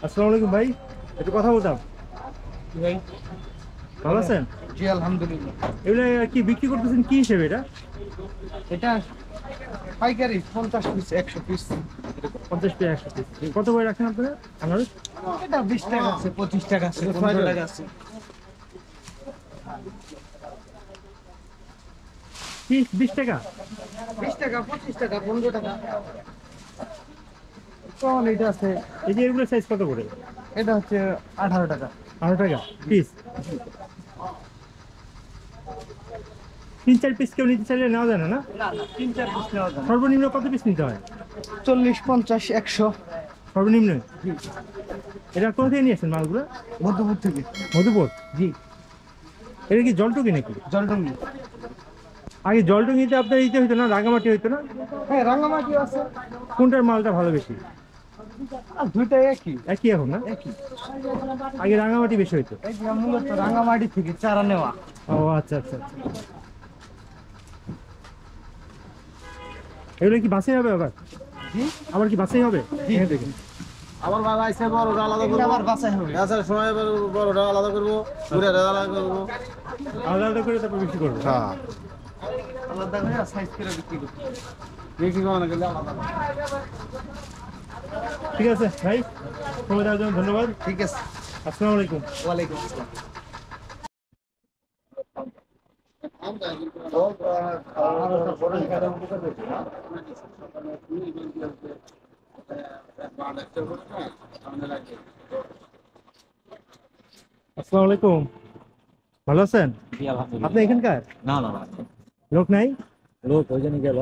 আসসালামু আলাইকুম ভাই, একটু কথা বলতাম। ভাই ভালো আছেন? জি আলহামদুলিল্লাহ। এগুলো কি বিক্রি করতেছেন কি হিসেবে এটা? এটা পাইকারি 50 পিস 100 পিস। 50 টাকা 100 পিস। কত করে রাখেন আপনারা আনারস? এটা 20 টাকা আছে, 25 টাকা আছে, 15 টাকা আছে। পিস 20 টাকা? 20 টাকা, 25 টাকা, 15 টাকা। কোন এটা আছে? এই যে এগুলো সাইজ কত করে? এটা হচ্ছে 18 টাকা। 18 টাকা পিস। 3-4 পিস কেউ নিতে চাইলে নেওয়া যায় না? না, না না, 3-4 পিস নেওয়া যায়। সর্বনিম্ন কত পিস নিতে হয়? 40, 50, 100। সর্বনিম্ন। এটা কোথা থেকে নিয়ে আসেন মালগুলো? মধ্যপুর থেকে। মধুপুর। জি, এটা কি জলটুকি নাকি? জলটঙ্গি। আগে জলটুকিতে আপনার ইতে হইতো না, রাঙামাটি হইতো না? হ্যাঁ, রাঙ্গামাটি আছে। কোনটার মালটা ভালো বেশি? আর দুইটাই একই। একই এখন না? একই। আগে রাঙামাটি বেশি হইতো। এই যে মূলত রাঙ্গামাটি থেকে চারা নেওয়া। ও আচ্ছা আচ্ছা আচ্ছা। এগুলো কি বাছাই হবে আবার? জি, আবার কি বাছাই হবে? জি। এখান থেকে? আবার মাল আইসে বড়টা আলাদা এগুলো করবো, আবার বাছাই হবে। গাছের সময় আবার বড়টা আলাদা করবো, গুড়ের আলাদা করবো। আলাদা আলাদা করে তারপর বেশি করবো। হ্যাঁ, আলাদা করে সাইজ করে বিক্রি করতে হবে। বিক্রি করানো গেলে আলাদা। ঠিক আছে ভাই, সময় দেওয়ার জন্য ধন্যবাদ। ঠিক আছে। আসসালামু আলাইকুম। ওয়ালাইকুম আসসালাম। আসসালামু আলাইকুম, ভালো আছেন? আপনি এখানকার না না না, লোক নাই? লোক ওই জন্য গেল।